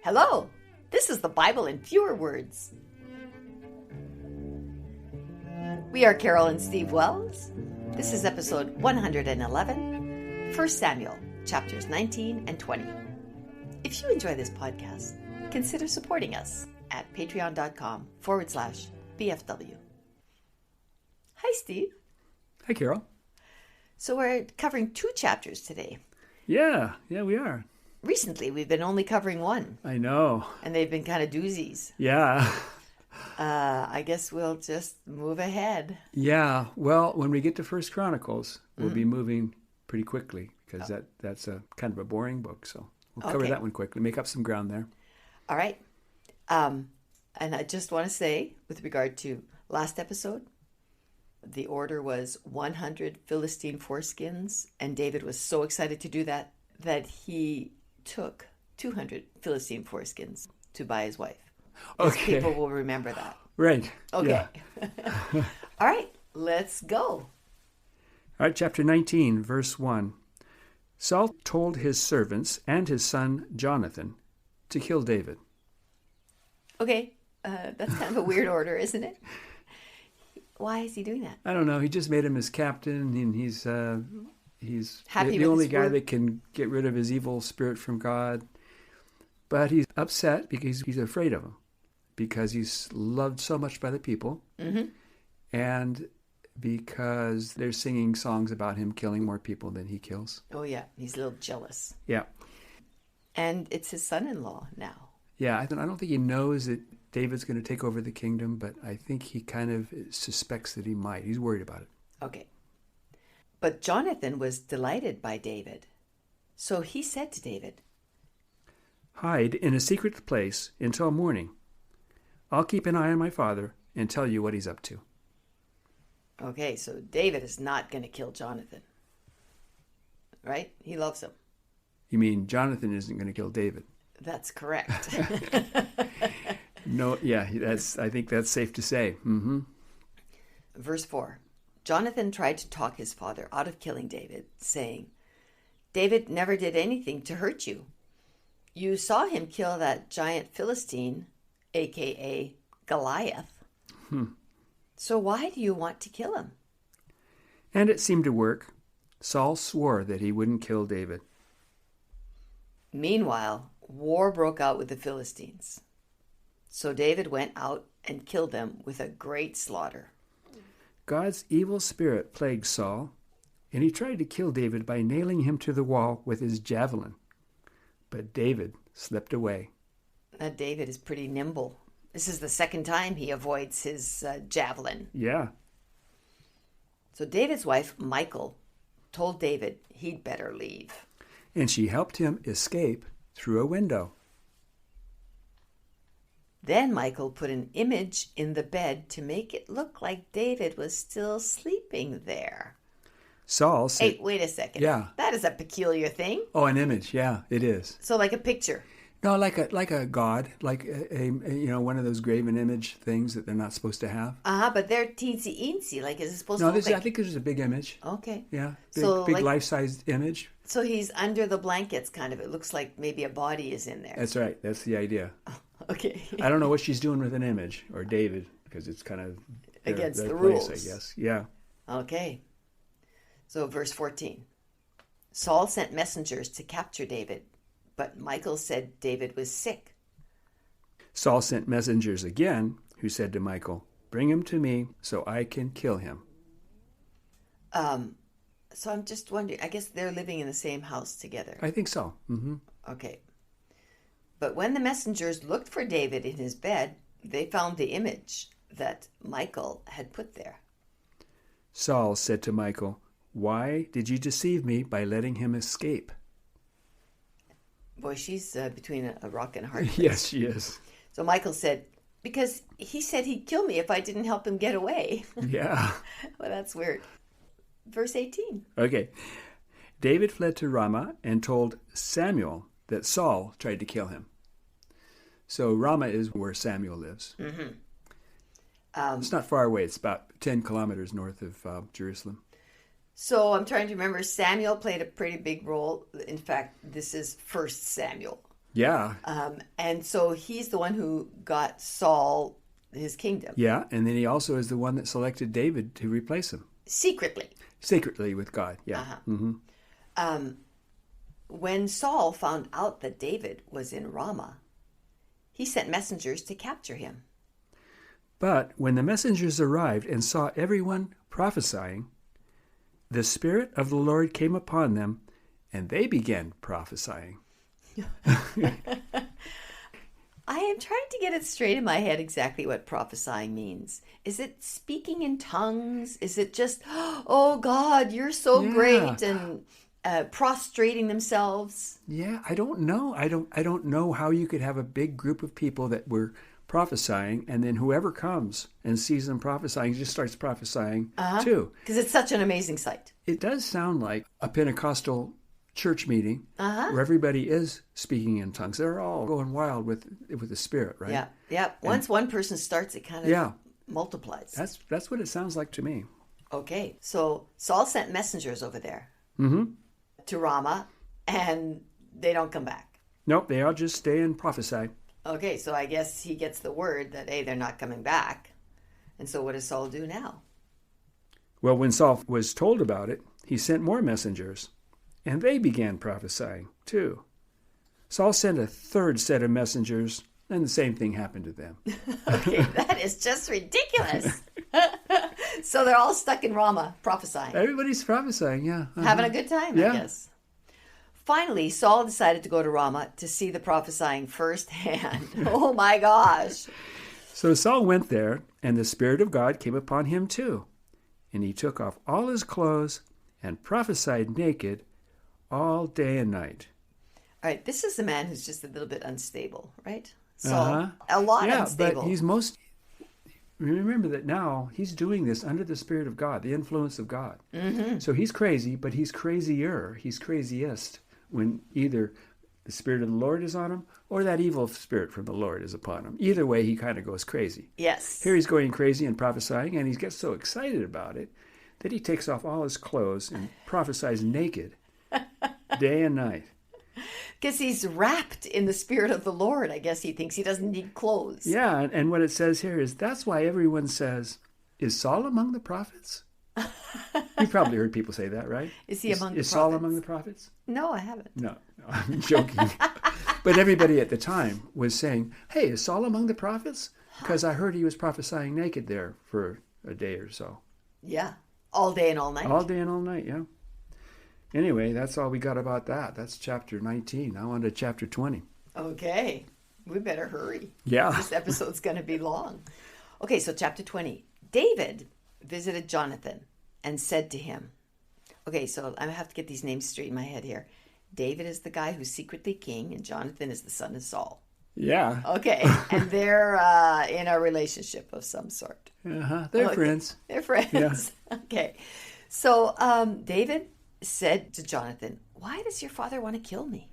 Hello, this is the Bible in fewer words. We are Carol and Steve Wells. This is episode 111, 1 Samuel, chapters 19 and 20. If you enjoy this podcast, consider supporting us at patreon.com/BFW. Hi, Steve. Hi, Carol. So we're covering 2 chapters today. Yeah, we are. Recently, we've been only covering 1. I know. And they've been kind of doozies. Yeah. I guess we'll just move ahead. Yeah. Well, when we get to First Chronicles, we'll be moving pretty quickly because that's a kind of a boring book. So we'll cover that one quickly, make up some ground there. All right. And I just want to say, with regard to last episode, the order was 100 Philistine foreskins, and David was so excited to do that he took 200 Philistine foreskins to buy his wife. Okay. People will remember that. Right. Okay. Yeah. All right, let's go. All right, chapter 19, verse 1. Saul told his servants and his son Jonathan to kill David. Okay, that's kind of a weird order, isn't it? Why is he doing that? I don't know. He just made him his captain, and he's Happy the with only his guy work. that can get rid of his evil spirit from God. But he's upset because he's afraid of him, because he's loved so much by the people, and because they're singing songs about him killing more people than he kills. Oh, yeah, he's a little jealous. Yeah. And it's his son-in-law now. Yeah, I don't think he knows that David's going to take over the kingdom, but I think he kind of suspects that he might. He's worried about it. Okay. But Jonathan was delighted by David. So he said to David, "Hide in a secret place until morning. I'll keep an eye on my father and tell you what he's up to." okay, so David is not going to kill Jonathan. Right? He loves him. You mean Jonathan isn't going to kill David? That's correct. No, yeah, I think that's safe to say. Mm-hmm. Verse 4. Jonathan tried to talk his father out of killing David, saying, "David never did anything to hurt you. You saw him kill that giant Philistine, a.k.a. Goliath. So why do you want to kill him?" And it seemed to work. Saul swore that he wouldn't kill David. Meanwhile, war broke out with the Philistines. So David went out and killed them with a great slaughter. God's evil spirit plagued Saul, and he tried to kill David by nailing him to the wall with his javelin. But David slipped away. Now, David is pretty nimble. This is the second time he avoids his javelin. Yeah. So David's wife, Michal, told David he'd better leave. And she helped him escape through a window. Then Michal put an image in the bed to make it look like David was still sleeping there. Saul said... Hey, wait a second. Yeah. That is a peculiar thing. Oh, an image. Yeah, it is. So like a picture. No, like a god, like a one of those graven image things that they're not supposed to have. But they're teensy-eensy. Like, is it supposed No, to look like... I think this is a big image. Okay. Yeah, So, big like- life-sized image. So he's under the blankets, kind of. It looks like maybe a body is in there. That's right. That's the idea. Okay. I don't know what she's doing with an image, or David, because it's kind of Against their the place, rules. I guess. Yeah. Okay. So verse 14. Saul sent messengers to capture David, but Michal said David was sick. Saul sent messengers again, who said to Michal, "Bring him to me so I can kill him." So I'm just wondering, I guess they're living in the same house together. I think so. Mm-hmm. Okay. But when the messengers looked for David in his bed, they found the image that Michal had put there. Saul said to Michal, "Why did you deceive me by letting him escape?" Boy, she's between a rock and a hard place. Yes, she is. So Michal said, "Because he said he'd kill me if I didn't help him get away." Yeah. Well, that's weird. Verse 18. Okay. David fled to Ramah and told Samuel that Saul tried to kill him. So Ramah is where Samuel lives. Mm-hmm. It's not far away. It's about 10 kilometers north of Jerusalem. So I'm trying to remember, Samuel played a pretty big role. In fact, this is 1 Samuel. Yeah. And so he's the one who got Saul his kingdom. Yeah, and then he also is the one that selected David to replace him. Secretly. Secretly with God, yeah. Uh-huh. Mm-hmm. When Saul found out that David was in Ramah, he sent messengers to capture him. But when the messengers arrived and saw everyone prophesying, the Spirit of the Lord came upon them, and they began prophesying. I am trying to get it straight in my head exactly what prophesying means. Is it speaking in tongues? Is it just, oh God, you're so great, and prostrating themselves? Yeah, I don't know. I don't know how you could have a big group of people that were prophesying, and then whoever comes and sees them prophesying just starts prophesying too. Because it's such an amazing sight. It does sound like a Pentecostal church meeting where everybody is speaking in tongues. They're all going wild with the Spirit, right? Yeah, yeah. Once one person starts, it kind of multiplies. That's what it sounds like to me. Okay, so Saul sent messengers over there to Ramah, and they don't come back. Nope, they all just stay and prophesy. Okay, so I guess he gets the word that, hey, they're not coming back. And so what does Saul do now? Well, when Saul was told about it, he sent more messengers, and they began prophesying too. Saul sent a third set of messengers, and the same thing happened to them. Okay, that is just ridiculous. So they're all stuck in Ramah prophesying. Everybody's prophesying, yeah. Having a good time, I guess. Finally, Saul decided to go to Ramah to see the prophesying firsthand. Oh my gosh. So Saul went there, and the Spirit of God came upon him too. And he took off all his clothes and prophesied naked all day and night. All right, this is a man who's just a little bit unstable, right? Saul, a lot unstable. But he's remember that now he's doing this under the Spirit of God, the influence of God. Mm-hmm. So he's crazy, but he's crazier. He's craziest when either the Spirit of the Lord is on him or that evil spirit from the Lord is upon him. Either way, he kind of goes crazy. Yes. Here he's going crazy and prophesying, and he gets so excited about it that he takes off all his clothes and prophesies naked day and night. Because he's wrapped in the Spirit of the Lord. I guess he thinks he doesn't need clothes. Yeah, and what it says here is that's why everyone says, is Saul among the prophets? You've probably heard people say that, right? Is he among the prophets? Is Saul among the prophets? No, I haven't. No, I'm joking. But everybody at the time was saying, hey, is Saul among the prophets? Because I heard he was prophesying naked there for a day or so. Yeah, all day and all night. All day and all night, yeah. Anyway, that's all we got about that. That's chapter 19. Now on to chapter 20. Okay, we better hurry. Yeah. This episode's going to be long. Okay, so chapter 20. David visited Jonathan and said to him, okay, so I have to get these names straight in my head here. David is the guy who's secretly king, and Jonathan is the son of Saul. Yeah. Okay, and they're in a relationship of some sort. They're friends. They're friends. Yeah. Okay, so David said to Jonathan, why does your father want to kill me?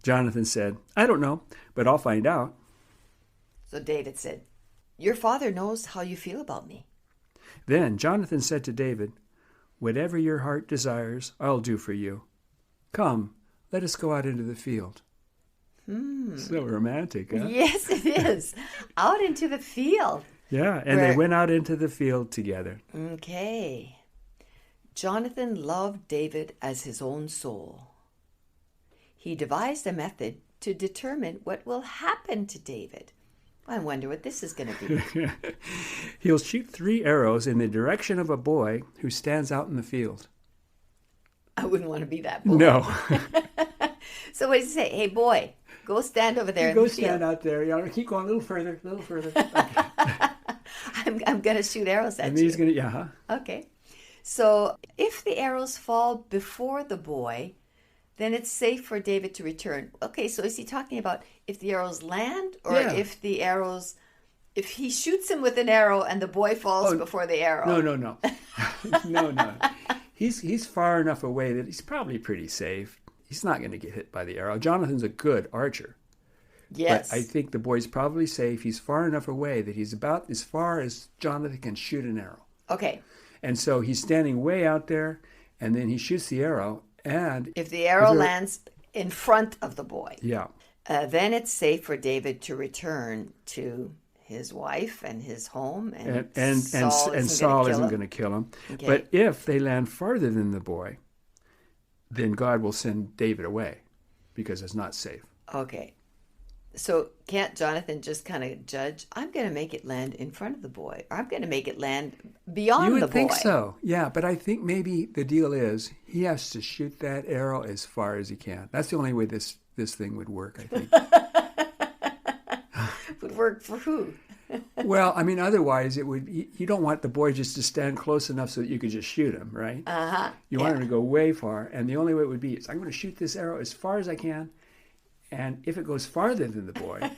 Jonathan said, I don't know, but I'll find out. So David said, your father knows how you feel about me. Then Jonathan said to David, whatever your heart desires, I'll do for you. Come, let us go out into the field. So romantic, huh? Yes, it is. Out into the field. Yeah, and they went out into the field together. Okay. Jonathan loved David as his own soul. He devised a method to determine what will happen to David. I wonder what this is going to be. He'll shoot 3 arrows in the direction of a boy who stands out in the field. I wouldn't want to be that boy. No. So what does he say? Hey, boy, go stand over there in the field. Go stand out there. You know, keep going a little further. Okay. I'm going to shoot arrows at you. And he's going to, Okay. So if the arrows fall before the boy, then it's safe for David to return. Okay, so is he talking about if the arrows land or if he shoots him with an arrow and the boy falls before the arrow? No. No. He's far enough away that he's probably pretty safe. He's not going to get hit by the arrow. Jonathan's a good archer. Yes. But I think the boy's probably safe. He's far enough away that he's about as far as Jonathan can shoot an arrow. Okay. And so he's standing way out there, and then he shoots the arrow. And if the arrow lands in front of the boy, Then it's safe for David to return to his wife and his home, and Saul isn't going to kill him. Okay. But if they land farther than the boy, then God will send David away because it's not safe. Okay. So can't Jonathan just kind of judge, I'm going to make it land in front of the boy, or I'm going to make it land beyond the boy? You would think so, yeah. But I think maybe the deal is he has to shoot that arrow as far as he can. That's the only way this thing would work, I think. Would work for who? Well, I mean, otherwise it would. You don't want the boy just to stand close enough so that you could just shoot him, right? You want him to go way far, and the only way it would be is I'm going to shoot this arrow as far as I can, and if it goes farther than the boy,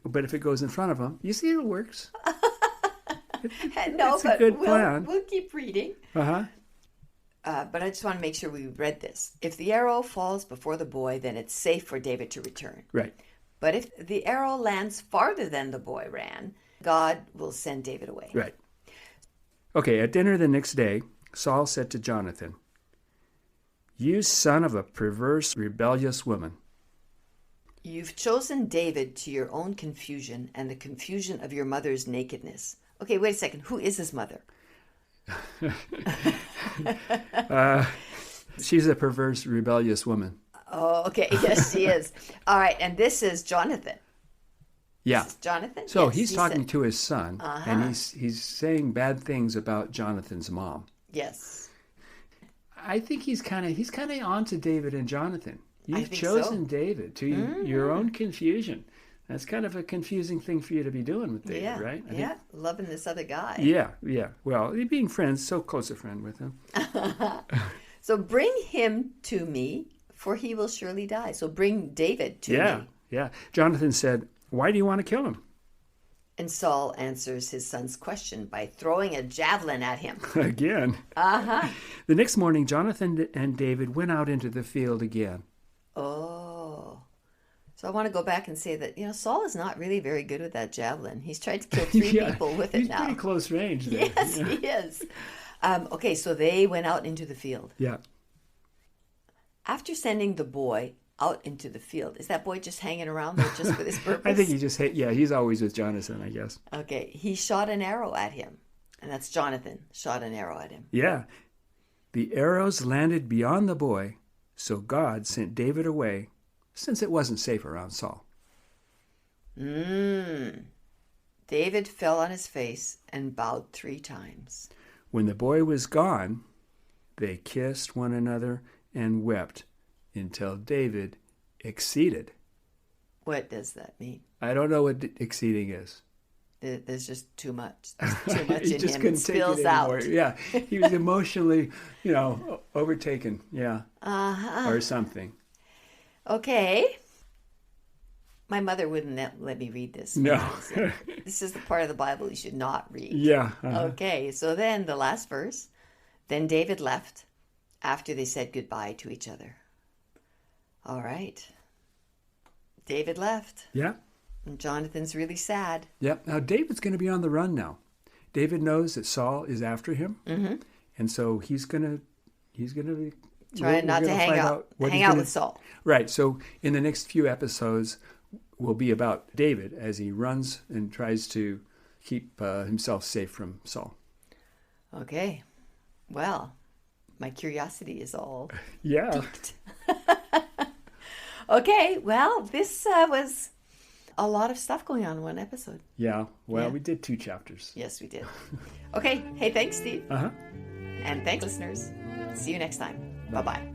but if it goes in front of him, you see, it works. It's a good plan. We'll keep reading. But I just want to make sure we read this. If the arrow falls before the boy, then it's safe for David to return. Right. But if the arrow lands farther than the boy ran, God will send David away. Right. Okay, at dinner the next day, Saul said to Jonathan, "You son of a perverse, rebellious woman. You've chosen David to your own confusion and the confusion of your mother's nakedness." Okay, wait a second. Who is his mother? She's a perverse, rebellious woman. Oh, okay. Yes, she is. All right. And this is Jonathan. Yeah. This is Jonathan? So yes, he's talking to his son, and he's saying bad things about Jonathan's mom. Yes. I think he's kind of on to David and Jonathan. You've chosen David to your own confusion. That's kind of a confusing thing for you to be doing with David, right? I think, loving this other guy. Yeah. Well, being friends, so close a friend with him. So bring him to me, for he will surely die. So bring David to me. Yeah. Jonathan said, "Why do you want to kill him?" And Saul answers his son's question by throwing a javelin at him. Again. The next morning, Jonathan and David went out into the field again. Oh. So I want to go back and say that, Saul is not really very good with that javelin. He's tried to kill 3 people with it now. He's pretty close range there. Yes, he is. Okay, so they went out into the field. Yeah. After sending the boy out into the field, is that boy just hanging around there just for this purpose? I think he's always with Jonathan, I guess. Okay, he shot an arrow at him. And that's Jonathan shot an arrow at him. Yeah. The arrows landed beyond the boy, so God sent David away, since it wasn't safe around Saul. David fell on his face and bowed 3 times. When the boy was gone, they kissed one another and wept until David exceeded. What does that mean? I don't know what exceeding is. There's just too much. There's too much in just him. Couldn't it spills take it out. Anymore. Yeah, he was emotionally, overtaken. Yeah, or something. Okay. My mother wouldn't let me read this. No. This is the part of the Bible you should not read. Yeah. Okay, so then the last verse. Then David left after they said goodbye to each other. All right. David left. Yeah. And Jonathan's really sad. Yeah. Now David's going to be on the run now. David knows that Saul is after him, and so he's going to be trying not to hang out with Saul. Right. So in the next few episodes will be about David as he runs and tries to keep himself safe from Saul. Okay. Well, my curiosity is all piqued. Okay. Well, this was a lot of stuff going on in one episode. Yeah. Well, we did 2 chapters. Yes, we did. Okay. Hey, thanks, Steve. And thanks, listeners. See you next time. Bye-bye.